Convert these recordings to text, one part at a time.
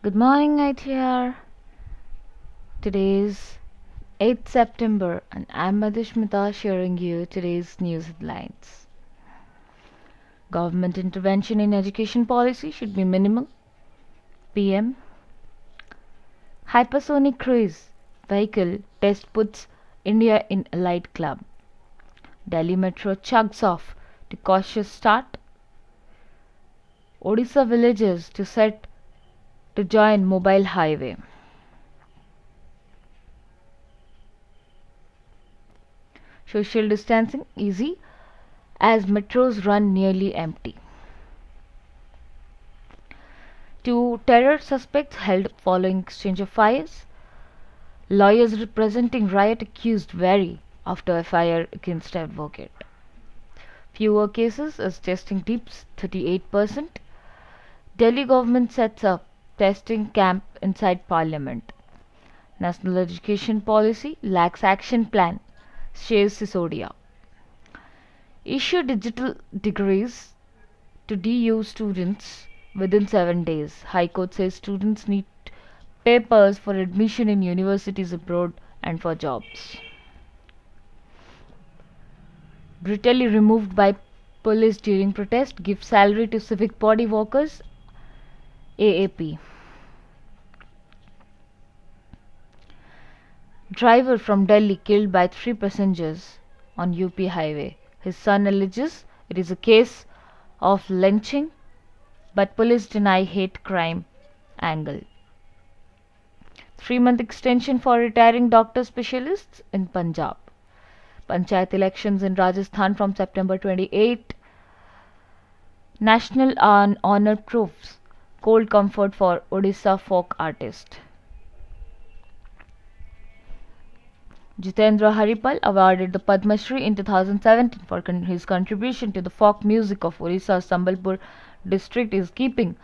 Good morning, I.t.e.r. Today is 8th September and I'm Madhusmita sharing you today's news headlines. Government intervention in education policy should be minimal. PM. Hypersonic cruise vehicle test puts India in elite club. Delhi Metro chugs off to cautious start. Odisha villages to join mobile highway. Social distancing easy as metros run nearly empty. Two terror suspects held following exchange of fires. Lawyers representing riot accused vary after FIR against advocate. Fewer cases as testing dips 38%. Delhi government sets up testing camp inside parliament. National education policy lacks action plan, says Sisodia. Issue digital degrees to DU students within 7 days. High Court says students need papers for admission in universities abroad and for jobs. Brutally removed by police during protest, give salary to civic body workers. AAP. Driver from Delhi killed by 3 passengers on UP highway. His son alleges it is a case of lynching, but police deny hate crime angle. 3-month extension for retiring doctor specialists in Punjab. Panchayat elections in Rajasthan from September 28. National honor proves cold comfort for Odisha folk artist. Jitendra Haripal awarded the Padma Shri in 2017 for his contribution to the folk music of Odisha's Sambalpur district is keeping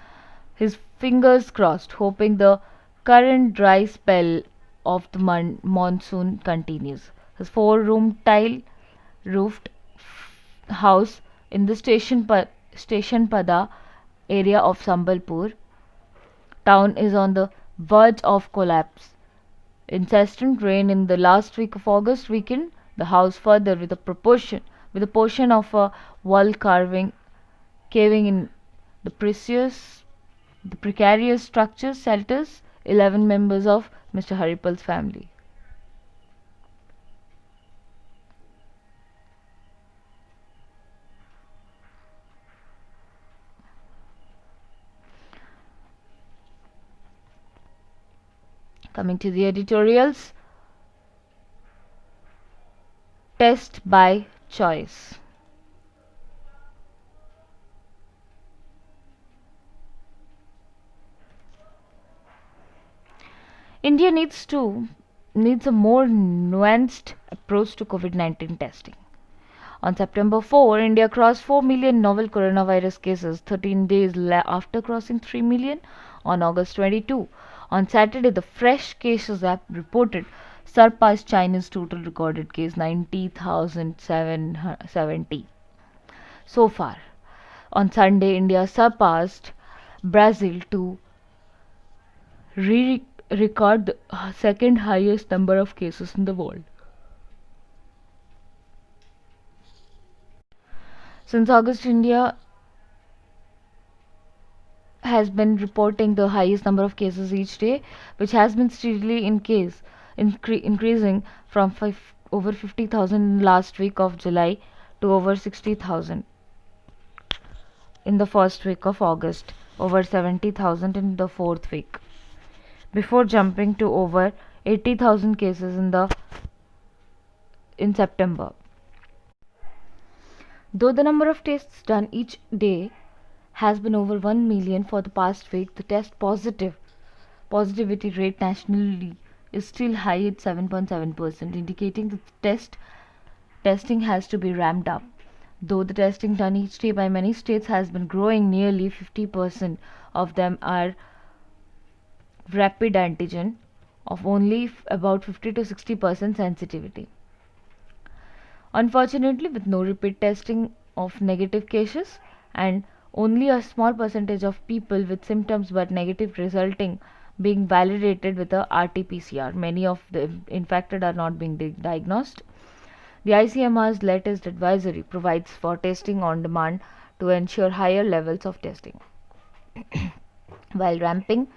his fingers crossed, hoping the current dry spell of the monsoon continues. His 4-room tile-roofed house in the Station Pada area of Sambalpur town is on the verge of collapse. Incessant rain in the last week of August weakened the house further with a portion of a wall caving in. The precarious structure shelters 11 members of Mr. Haripal's family. Coming to the editorials. Test by choice. India needs a more nuanced approach to COVID-19 testing. On September 4, India crossed 4 million novel coronavirus cases 13 days after crossing 3 million on August 22. On Saturday, the fresh cases app reported surpassed China's total recorded case 90,770. So far, on Sunday, India surpassed Brazil to record the second highest number of cases in the world. Since August, India has been reporting the highest number of cases each day, which has been steadily increasing from over 50,000 last week of July to over 60,000 in the first week of August, over 70,000 in the fourth week, before jumping to over 80,000 cases in September. Though the number of tests done each day has been over 1 million for the past week, the positivity rate nationally is still high at 7.7%, indicating that testing has to be ramped up. Though the testing done each day by many states has been growing, nearly 50% of them are rapid antigen of only about 50 to 60% sensitivity. Unfortunately, with no repeat testing of negative cases and only a small percentage of people with symptoms but negative resulting being validated with a RT-PCR. Many of the infected are not being diagnosed. The ICMR's latest advisory provides for testing on demand to ensure higher levels of testing. While ramping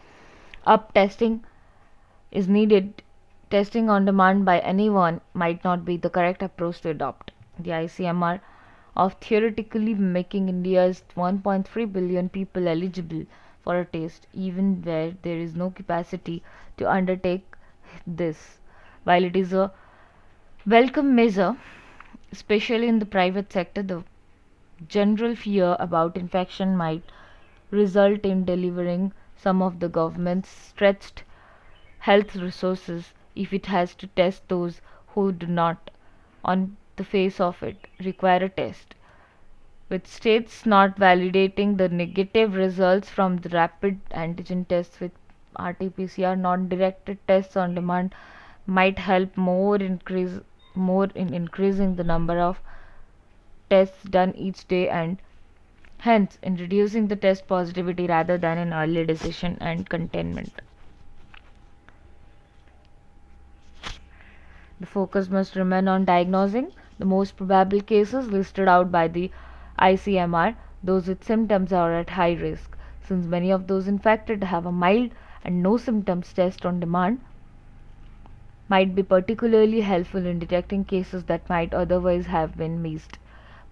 up testing is needed, testing on demand by anyone might not be the correct approach to adopt. The ICMR of theoretically making India's 1.3 billion people eligible for a test, even where there is no capacity to undertake this. While it is a welcome measure, especially in the private sector, the general fear about infection might result in delivering some of the government's stretched health resources if it has to test those who do not, on the face of it, require a test. With states not validating the negative results from the rapid antigen tests with RT-PCR, non-directed tests on demand might help more in increasing the number of tests done each day and hence in reducing the test positivity rather than in early decision and containment. The focus must remain on diagnosing the most probable cases listed out by the ICMR. Those with symptoms are at high risk. Since many of those infected have a mild and no symptoms, test on demand might be particularly helpful in detecting cases that might otherwise have been missed.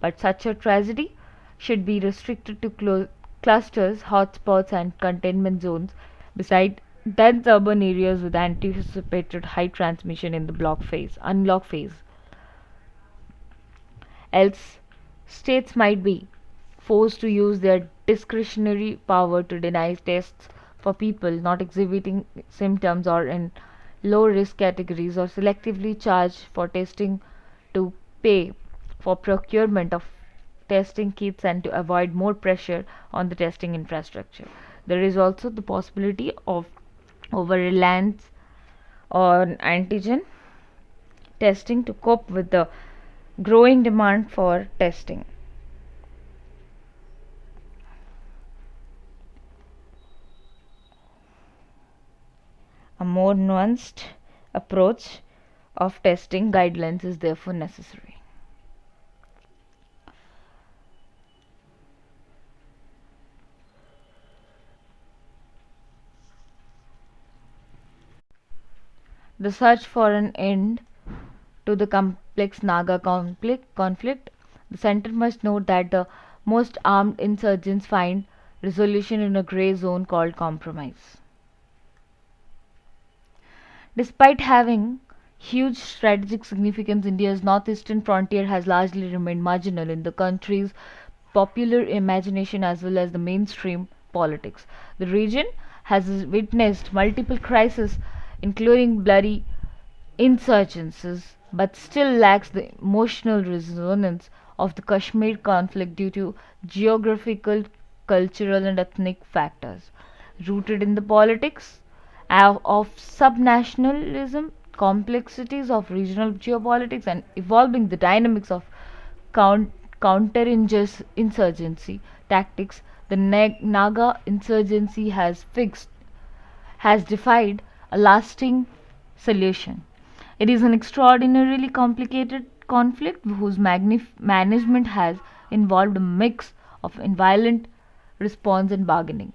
But such a tragedy should be restricted to clusters, hotspots, and containment zones, beside dense urban areas with anticipated high transmission in the unlock phase. Else, states might be forced to use their discretionary power to deny tests for people not exhibiting symptoms or in low risk categories, or selectively charge for testing to pay for procurement of testing kits and to avoid more pressure on the testing infrastructure. There is also the possibility of over reliance on antigen testing to cope with the growing demand for testing. A more nuanced approach of testing guidelines is therefore necessary. The search for an end to the complex Naga conflict, the center must note that the most armed insurgents find resolution in a grey zone called compromise. Despite having huge strategic significance, India's northeastern frontier has largely remained marginal in the country's popular imagination as well as the mainstream politics. The region has witnessed multiple crises, including bloody insurgencies, but still lacks the emotional resonance of the Kashmir conflict due to geographical, cultural, and ethnic factors. Rooted in the politics of subnationalism, complexities of regional geopolitics, and evolving the dynamics of counterinsurgency tactics, the Naga insurgency has defied a lasting solution. It is an extraordinarily complicated conflict whose management has involved a mix of violent response and bargaining.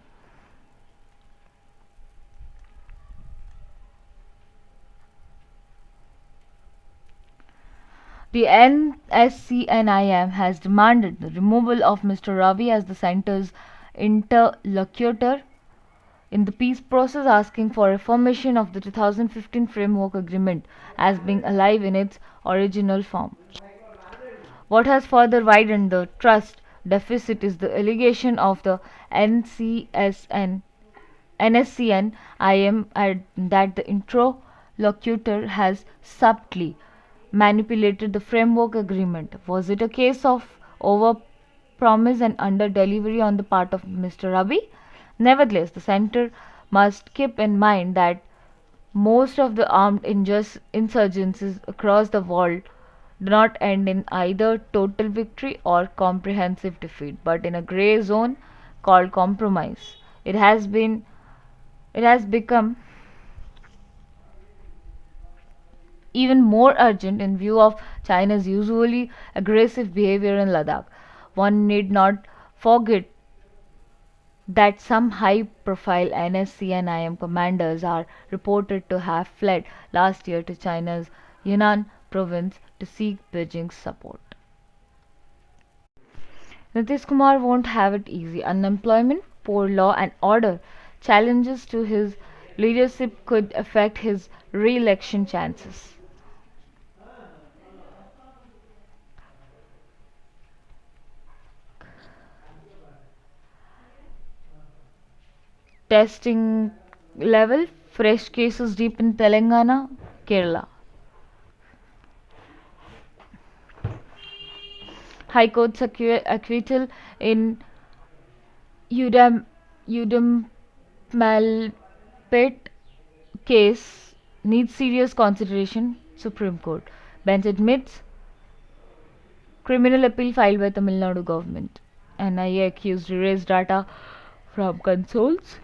The NSCNIM has demanded the removal of Mr. Ravi as the center's interlocutor in the peace process, asking for reformation of the 2015 Framework Agreement as being alive in its original form. What has further widened the trust deficit is the allegation of the NCSN, NSCN-IM that the interlocutor has subtly manipulated the framework agreement. Was it a case of over promise and under delivery on the part of Mr. Ravi? Nevertheless, the center must keep in mind that most of the armed insurgencies across the world do not end in either total victory or comprehensive defeat, but in a grey zone called compromise. It has become even more urgent in view of China's usually aggressive behavior in Ladakh. One need not forget that some high-profile NSC and IM commanders are reported to have fled last year to China's Yunnan province to seek Beijing's support. Nitish Kumar won't have it easy. Unemployment, poor law and order challenges to his leadership could affect his re-election chances. Testing level, fresh cases deep in Telangana, Kerala. High Court's acquittal in Udam Udam Malpet case needs serious consideration. Supreme Court bench admits criminal appeal filed by Tamil Nadu government. NIA accused erased data from consoles.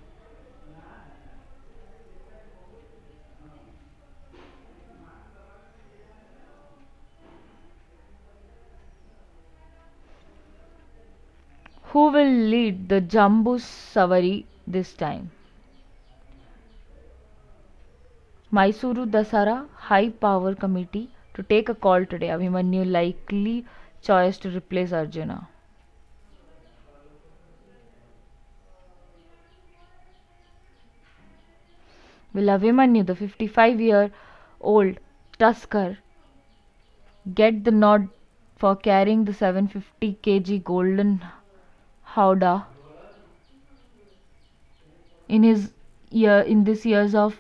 Who will lead the Jambu Savari this time? Mysuru Dasara High Power Committee to take a call today. Abhimanyu likely choice to replace Arjuna. Will Abhimanyu, the 55-year-old Tusker, get the nod for carrying the 750 kg golden howdah in this years of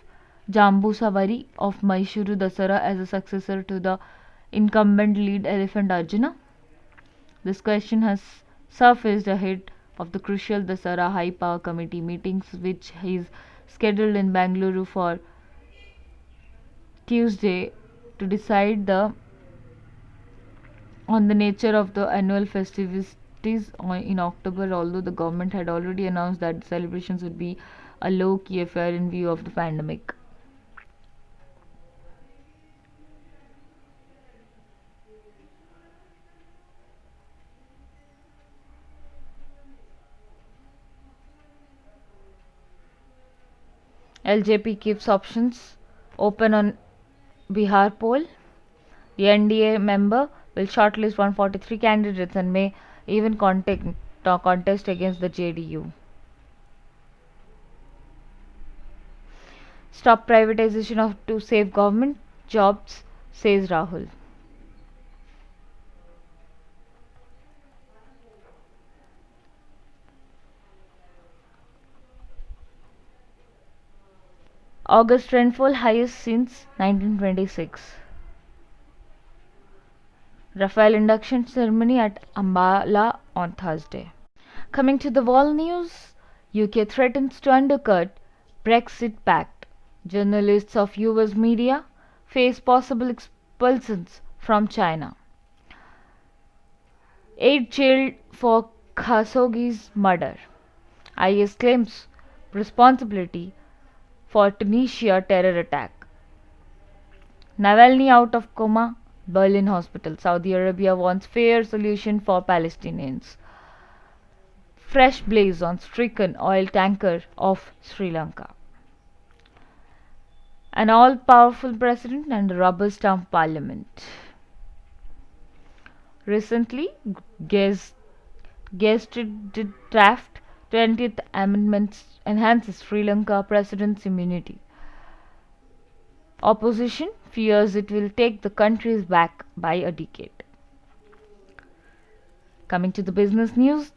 Jambu Savari of Mysuru Dasara as a successor to the incumbent lead elephant Arjuna? This question has surfaced ahead of the crucial Dasara High Power Committee meetings which is scheduled in Bangalore for Tuesday to decide on the nature of the annual festivities in October, although the government had already announced that the celebrations would be a low-key affair in view of the pandemic. LJP keeps options open on Bihar poll. The NDA member will shortlist 143 candidates and may even contest against the JDU. Stop privatization to save government jobs, says Rahul. August rainfall highest since 1926. Rafael induction ceremony at Ambala on Thursday. Coming to the world news, UK threatens to undercut Brexit pact. Journalists of US media face possible expulsions from China. 8 jailed for Khashoggi's murder. IS claims responsibility for Tunisia terror attack. Navalny out of coma, Berlin hospital. Saudi Arabia wants fair solution for Palestinians. Fresh blaze on stricken oil tanker off Sri Lanka. An all-powerful president and a rubber stamp parliament. Recently, guested draft 20th Amendment enhances Sri Lanka president's immunity. Opposition fears it will take the countries back by a decade. Coming to the business news,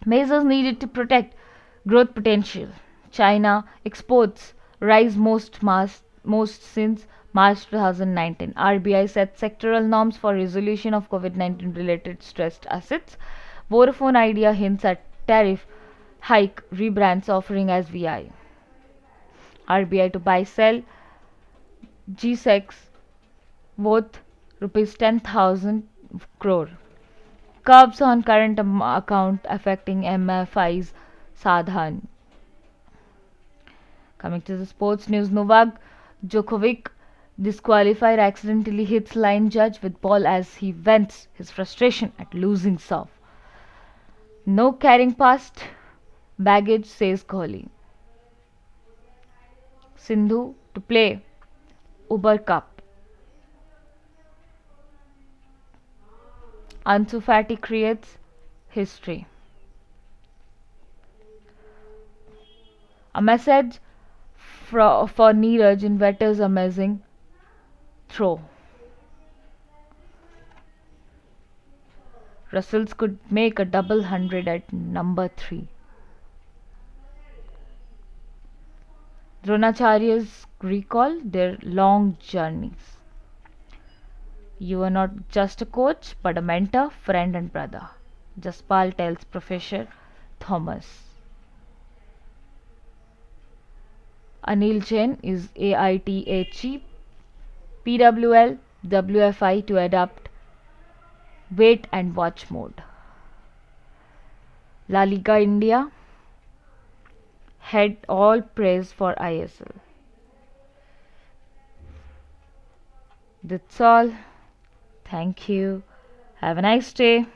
measures needed to protect growth potential. China exports rise most since March 2019. RBI set sectoral norms for resolution of COVID-19 related stressed assets. Vodafone Idea hints at tariff hike rebrands offering as VI. RBI to buy sell GSECs worth rupees 10,000 crore. Curbs on current account affecting MFI's Sadhan. Coming to the sports news, Novak Djokovic disqualified accidentally hits line judge with ball as he vents his frustration at losing serve. No carrying past baggage, says Kohli. Sindhu to play Uber Cup. Ansu Fati creates history. A message for Neeraj in Vetter's amazing throw. Russells could make a double hundred at number 3. Dronacharyas recall their long journeys. You are not just a coach, but a mentor, friend, and brother. Jaspal tells Professor Thomas. Anil Jain is I.t.e.r chief. PWL WFI to adapt wait and watch mode. La Liga India had all praise for ISL. That's all. Thank you. Have a nice day.